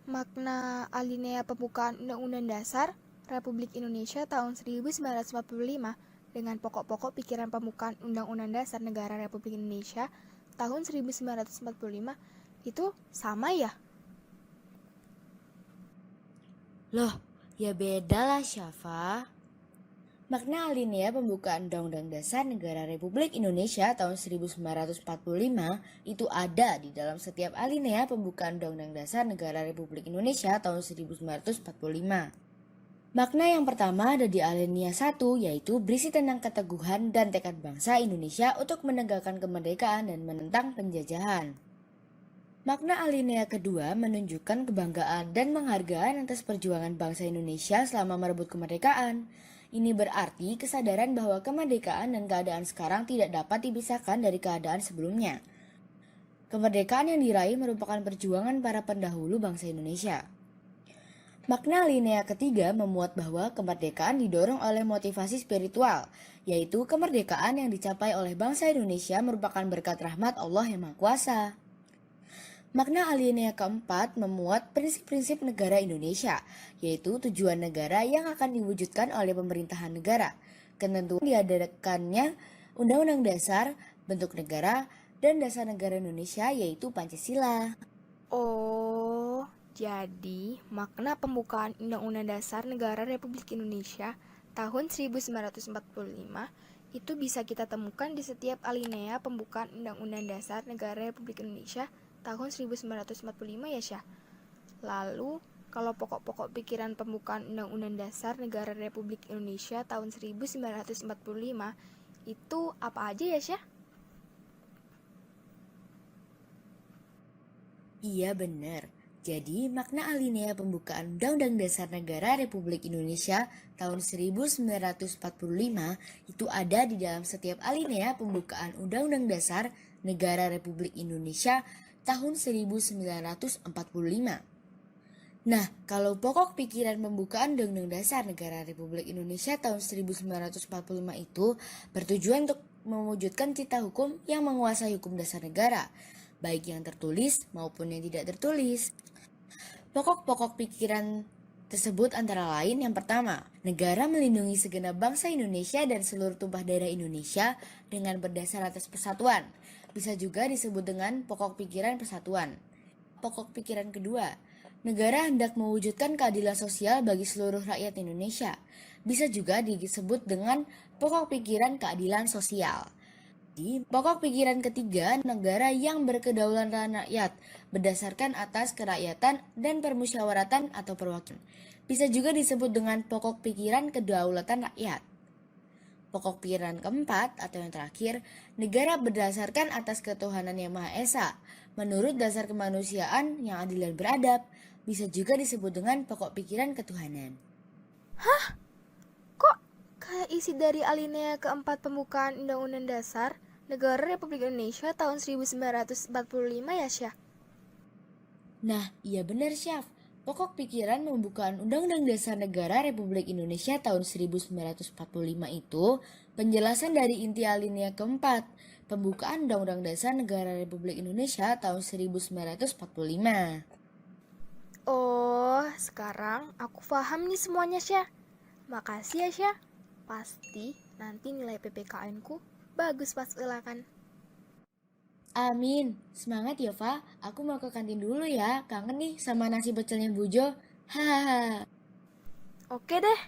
Makna alinea pembukaan Undang-Undang Dasar Republik Indonesia tahun 1945 dengan pokok-pokok pikiran pembukaan Undang-Undang Dasar Negara Republik Indonesia tahun 1945 itu sama ya? Loh, ya beda lah Syafa. Makna alinea pembukaan Undang-Undang Dasar Negara Republik Indonesia tahun 1945 itu ada di dalam setiap alinea pembukaan Undang-Undang Dasar Negara Republik Indonesia tahun 1945. Makna yang pertama ada di alinea 1, yaitu berisi tentang keteguhan dan tekad bangsa Indonesia untuk menegakkan kemerdekaan dan menentang penjajahan. Makna alinea kedua menunjukkan kebanggaan dan penghargaan atas perjuangan bangsa Indonesia selama merebut kemerdekaan. Ini berarti kesadaran bahwa kemerdekaan dan keadaan sekarang tidak dapat dipisahkan dari keadaan sebelumnya. Kemerdekaan yang diraih merupakan perjuangan para pendahulu bangsa Indonesia. Makna alinea ketiga memuat bahwa kemerdekaan didorong oleh motivasi spiritual, yaitu kemerdekaan yang dicapai oleh bangsa Indonesia merupakan berkat rahmat Allah yang Maha Kuasa. Makna alinea keempat memuat prinsip-prinsip negara Indonesia, yaitu tujuan negara yang akan diwujudkan oleh pemerintahan negara, ketentuan diadakannya Undang-Undang Dasar, bentuk negara, dan dasar negara Indonesia yaitu Pancasila. Oh, jadi makna pembukaan Undang-Undang Dasar Negara Republik Indonesia tahun 1945 itu bisa kita temukan di setiap alinea pembukaan Undang-Undang Dasar Negara Republik Indonesia tahun 1945 ya Syah. Lalu, kalau pokok-pokok pikiran pembukaan Undang-Undang Dasar Negara Republik Indonesia tahun 1945 itu apa aja ya Syah? Iya benar. Jadi makna alinea pembukaan Undang-Undang Dasar Negara Republik Indonesia tahun 1945 itu ada di dalam setiap alinea pembukaan Undang-Undang Dasar Negara Republik Indonesia tahun 1945. Nah, kalau pokok pikiran pembukaan Undang-Undang Dasar Negara Republik Indonesia tahun 1945 itu bertujuan untuk mewujudkan cita hukum yang menguasai hukum dasar negara, baik yang tertulis maupun yang tidak tertulis. Pokok-pokok pikiran tersebut antara lain yang pertama, negara melindungi segenap bangsa Indonesia dan seluruh tumpah darah Indonesia dengan berdasar atas persatuan. Bisa juga disebut dengan pokok pikiran persatuan. Pokok pikiran kedua, negara hendak mewujudkan keadilan sosial bagi seluruh rakyat Indonesia. Bisa juga disebut dengan pokok pikiran keadilan sosial. Di pokok pikiran ketiga, negara yang berkedaulatan rakyat berdasarkan atas kerakyatan dan permusyawaratan atau perwakilan. Bisa juga disebut dengan pokok pikiran kedaulatan rakyat. Pokok pikiran keempat atau yang terakhir, negara berdasarkan atas ketuhanan yang Maha Esa, menurut dasar kemanusiaan yang adil dan beradab. Bisa juga disebut dengan pokok pikiran ketuhanan. Kok kayak isi dari alinea keempat pembukaan Undang-Undang Dasar Negara Republik Indonesia tahun 1945 ya Syah? Nah, iya benar Syaf. Pokok pikiran pembukaan Undang-Undang Dasar Negara Republik Indonesia tahun 1945 itu penjelasan dari inti alinea keempat, pembukaan Undang-Undang Dasar Negara Republik Indonesia tahun 1945. Oh, sekarang aku paham nih semuanya Syah. Makasih ya Syah. Pasti nanti nilai PPKN ku bagus pas ulangan. Amin. Semangat ya, Fa. Aku mau ke kantin dulu ya. Kangen nih sama nasi pecelnya Bu Jo. Hahaha. Oke deh.